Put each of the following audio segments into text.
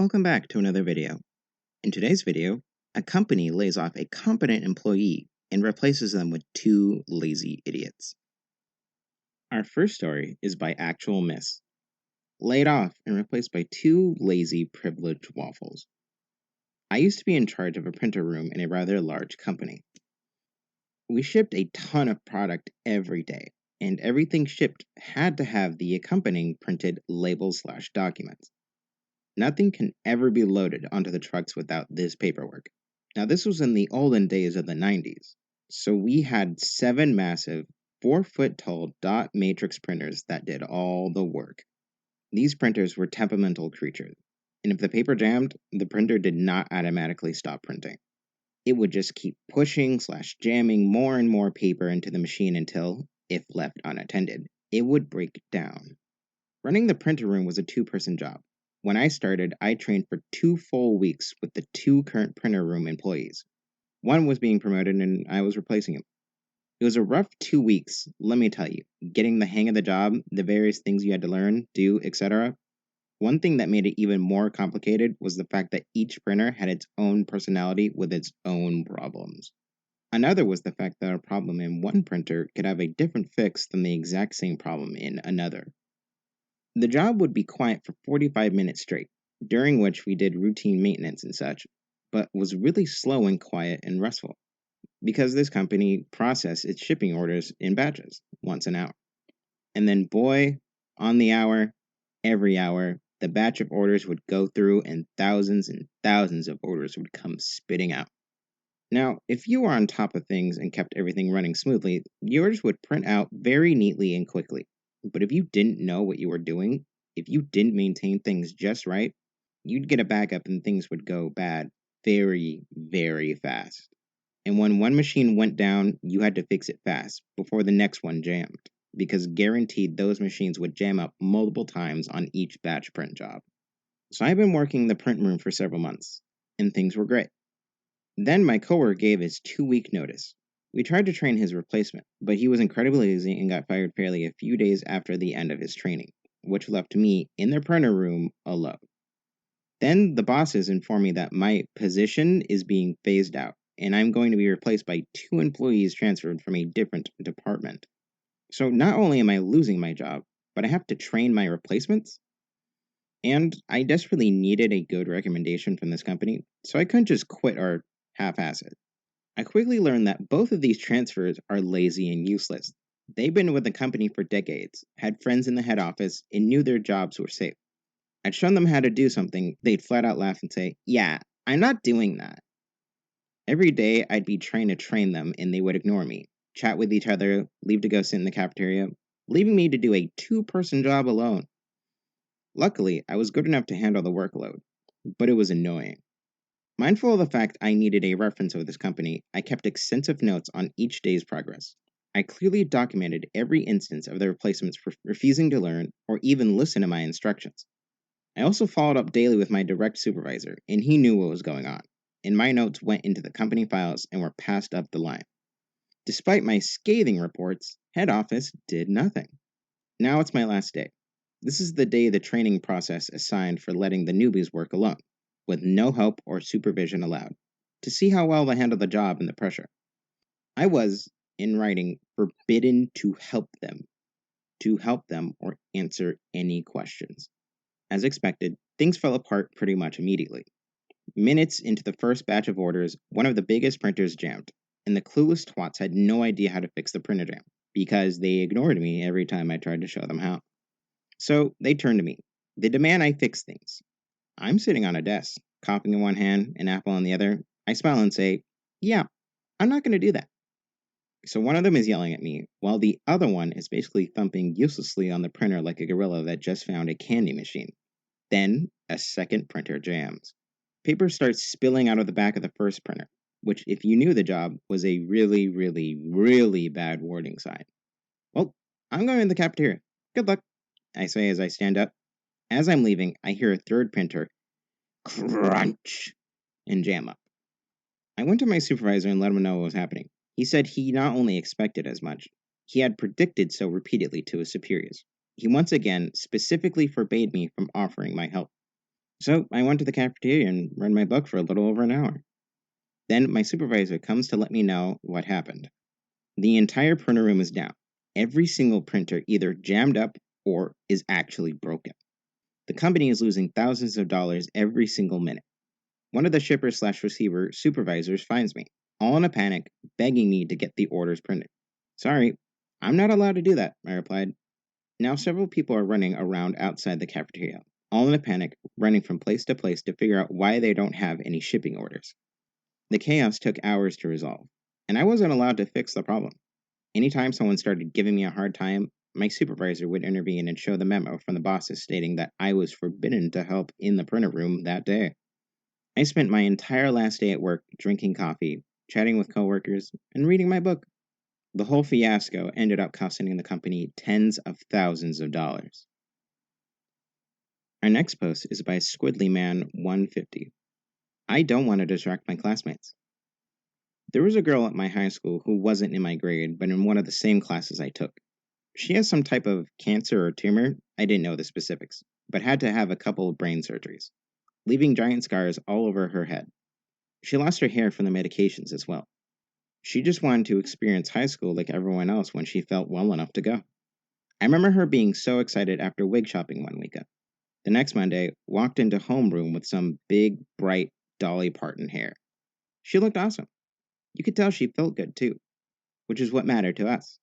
Welcome back to another video. In today's video, a company lays off a competent employee and replaces them with two lazy idiots. Our first story is by Actual Miss. Laid off and replaced by two lazy privileged waffles. I used to be in charge of a printer room in a rather large company. We shipped a ton of product every day, and everything shipped had to have the accompanying printed labels/documents. Nothing can ever be loaded onto the trucks without this paperwork. Now, this was in the olden days of the 90s, so we had 7 massive, 4-foot tall dot matrix printers that did all the work. These printers were temperamental creatures, and if the paper jammed, the printer did not automatically stop printing. It would just keep pushing/jamming more and more paper into the machine until, if left unattended, it would break down. Running the printer room was a 2-person job. When I started, I trained for 2 full weeks with the 2 current printer room employees. One was being promoted and I was replacing him. It was a rough 2 weeks, let me tell you, getting the hang of the job, the various things you had to learn, do, etc. One thing that made it even more complicated was the fact that each printer had its own personality with its own problems. Another was the fact that a problem in one printer could have a different fix than the exact same problem in another. The job would be quiet for 45 minutes straight, during which we did routine maintenance and such, but was really slow and quiet and restful, because this company processed its shipping orders in batches, once an hour. And then boy, on the hour, every hour, the batch of orders would go through and thousands of orders would come spitting out. Now, if you were on top of things and kept everything running smoothly, the orders would print out very neatly and quickly. But if you didn't know what you were doing, if you didn't maintain things just right, you'd get a backup and things would go bad very, very fast. And when one machine went down, you had to fix it fast before the next one jammed, because guaranteed those machines would jam up multiple times on each batch print job. So I've been working the print room for several months, and things were great. Then my coworker gave his 2-week notice. We tried to train his replacement, but he was incredibly lazy and got fired fairly a few days after the end of his training, which left me in the printer room alone. Then the bosses informed me that my position is being phased out, and I'm going to be replaced by 2 employees transferred from a different department. So not only am I losing my job, but I have to train my replacements? And I desperately needed a good recommendation from this company, so I couldn't just quit or half-ass it. I quickly learned that both of these transfers are lazy and useless. They've been with the company for decades, had friends in the head office, and knew their jobs were safe. I'd shown them how to do something, they'd flat out laugh and say, "Yeah, I'm not doing that." Every day, I'd be trying to train them, and they would ignore me, chat with each other, leave to go sit in the cafeteria, leaving me to do a 2-person job alone. Luckily, I was good enough to handle the workload, but it was annoying. Mindful of the fact I needed a reference of this company, I kept extensive notes on each day's progress. I clearly documented every instance of the replacements refusing to learn or even listen to my instructions. I also followed up daily with my direct supervisor, and he knew what was going on, and my notes went into the company files and were passed up the line. Despite my scathing reports, head office did nothing. Now it's my last day. This is the day the training process assigned for letting the newbies work alone, with no help or supervision allowed, to see how well they handle the job and the pressure. I was, in writing, forbidden to help them or answer any questions. As expected, things fell apart pretty much immediately. Minutes into the first batch of orders, one of the biggest printers jammed, and the clueless twats had no idea how to fix the printer jam, because they ignored me every time I tried to show them how. So they turned to me. They demand I fix things. I'm sitting on a desk, coffee in one hand, an apple in the other. I smile and say, "Yeah, I'm not going to do that." So one of them is yelling at me, while the other one is basically thumping uselessly on the printer like a gorilla that just found a candy machine. Then, a second printer jams. Paper starts spilling out of the back of the first printer, which, if you knew the job, was a really, really, really bad warning sign. "Well, I'm going to the cafeteria. Good luck," I say as I stand up. As I'm leaving, I hear a third printer crunch and jam up. I went to my supervisor and let him know what was happening. He said he not only expected as much, he had predicted so repeatedly to his superiors. He once again specifically forbade me from offering my help. So I went to the cafeteria and read my book for a little over an hour. Then my supervisor comes to let me know what happened. The entire printer room is down. Every single printer either jammed up or is actually broken. The company is losing thousands of dollars every single minute. One of the shipper/receiver supervisors finds me, all in a panic, begging me to get the orders printed. Sorry, I'm not allowed to do that, I replied. Now several people are running around outside the cafeteria, all in a panic, running from place to place to figure out why they don't have any shipping orders. The chaos took hours to resolve, and I wasn't allowed to fix the problem. Anytime someone started giving me a hard time, my supervisor would intervene and show the memo from the bosses stating that I was forbidden to help in the printer room that day. I spent my entire last day at work drinking coffee, chatting with coworkers, and reading my book. The whole fiasco ended up costing the company tens of thousands of dollars. Our next post is by SquidlyMan150. I don't want to distract my classmates. There was a girl at my high school who wasn't in my grade, but in one of the same classes I took. She has some type of cancer or tumor, I didn't know the specifics, but had to have a couple of brain surgeries, leaving giant scars all over her head. She lost her hair from the medications as well. She just wanted to experience high school like everyone else when she felt well enough to go. I remember her being so excited after wig shopping one weekend. The next Monday, walked into homeroom with some big, bright Dolly Parton hair. She looked awesome. You could tell she felt good too, which is what mattered to us.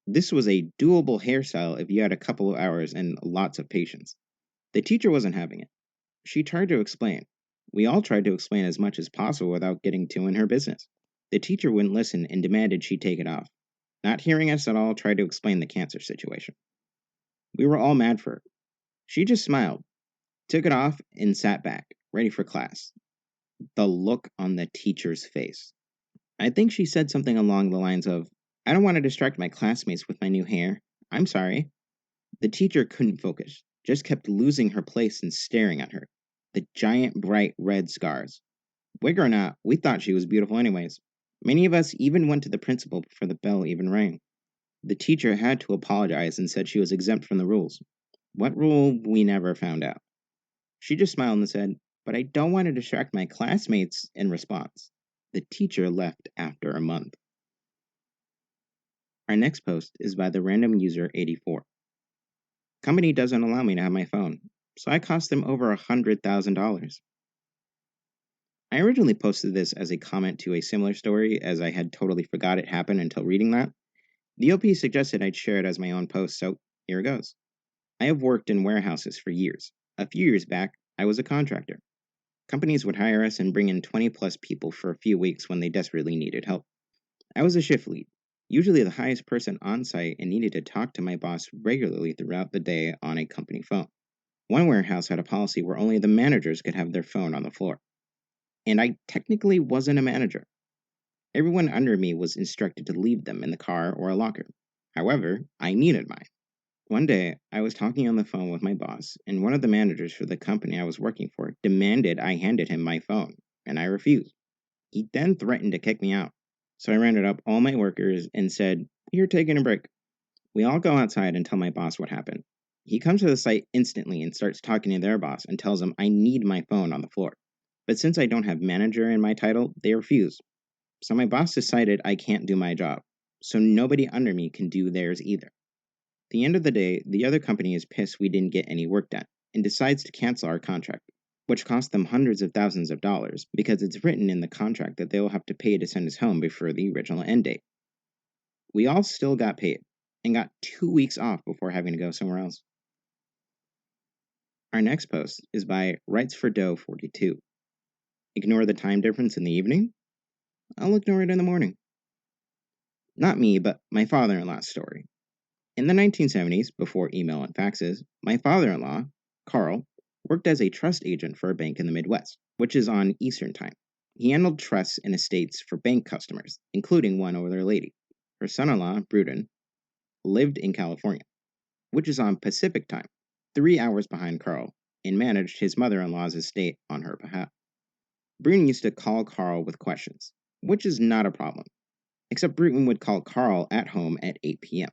This was a doable hairstyle if you had a couple of hours and lots of patience. The teacher wasn't having it. She tried to explain. We all tried to explain as much as possible without getting too in her business. The teacher wouldn't listen and demanded she take it off. Not hearing us at all, tried to explain the cancer situation. We were all mad for her. She just smiled, took it off, and sat back, ready for class. The look on the teacher's face. I think she said something along the lines of, I don't want to distract my classmates with my new hair. I'm sorry. The teacher couldn't focus, just kept losing her place and staring at her. The giant bright red scars. Wig or not, we thought she was beautiful anyways. Many of us even went to the principal before the bell even rang. The teacher had to apologize and said she was exempt from the rules. What rule, we never found out. She just smiled and said, but I don't want to distract my classmates in response. The teacher left after a month. Our next post is by the random user 84. Company doesn't allow me to have my phone, so I cost them over $100,000. I originally posted this as a comment to a similar story, as I had totally forgot it happened until reading that. The OP suggested I'd share it as my own post, so here it goes. I have worked in warehouses for years. A few years back, I was a contractor. Companies would hire us and bring in 20 plus people for a few weeks when they desperately needed help. I was a shift lead, usually the highest person on site, and needed to talk to my boss regularly throughout the day on a company phone. One warehouse had a policy where only the managers could have their phone on the floor. And I technically wasn't a manager. Everyone under me was instructed to leave them in the car or a locker. However, I needed mine. One day, I was talking on the phone with my boss, and one of the managers for the company I was working for demanded I handed him my phone, and I refused. He then threatened to kick me out. So I rounded up all my workers and said, "You're taking a break." We all go outside and tell my boss what happened. He comes to the site instantly and starts talking to their boss and tells them I need my phone on the floor. But since I don't have manager in my title, they refuse. So my boss decided I can't do my job, so nobody under me can do theirs either. At the end of the day, the other company is pissed we didn't get any work done and decides to cancel our contract, which cost them hundreds of thousands of dollars because it's written in the contract that they will have to pay to send us home before the original end date. We all still got paid and got 2 weeks off before having to go somewhere else. Our next post is by WritesForDough42. Ignore the time difference in the evening? I'll ignore it in the morning. Not me, but my father-in-law's story. In the 1970s, before email and faxes, my father-in-law, Carl, worked as a trust agent for a bank in the Midwest, which is on Eastern Time. He handled trusts and estates for bank customers, including one older lady. Her son-in-law, Bruden, lived in California, which is on Pacific Time, 3 hours behind Carl, and managed his mother-in-law's estate on her behalf. Bruden used to call Carl with questions, which is not a problem, except Bruden would call Carl at home at 8 p.m.,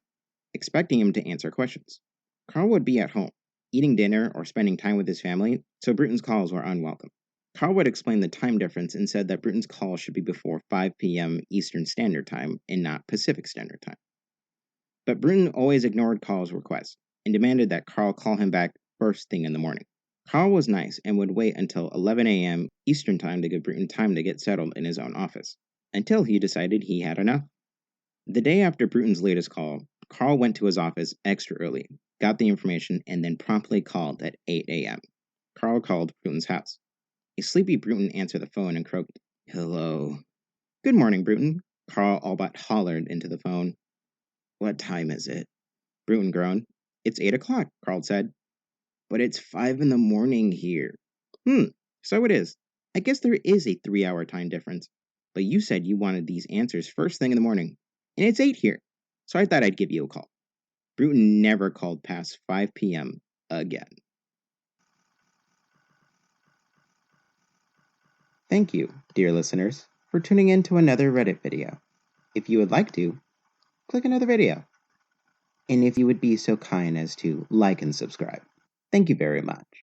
expecting him to answer questions. Carl would be at home. eating dinner, or spending time with his family, so Bruton's calls were unwelcome. Carl would explain the time difference and said that Bruton's call should be before 5 p.m. Eastern Standard Time and not Pacific Standard Time. But Bruton always ignored Carl's request and demanded that Carl call him back first thing in the morning. Carl was nice and would wait until 11 a.m. Eastern Time to give Bruton time to get settled in his own office, until he decided he had enough. The day after Bruton's latest call, Carl went to his office extra early, got the information, and then promptly called at 8 a.m. Carl called Bruton's house. A sleepy Bruton answered the phone and croaked, "Hello." "Good morning, Bruton," Carl all but hollered into the phone. "What time is it?" Bruton groaned. "It's 8 o'clock," Carl said. "But it's 5 in the morning here." So it is. I guess there is a 3-hour time difference. But you said you wanted these answers first thing in the morning. And it's 8 here. So I thought I'd give you a call." Bruton never called past 5 p.m. again. Thank you, dear listeners, for tuning in to another Reddit video. If you would like to, click another video. And if you would be so kind as to like and subscribe. Thank you very much.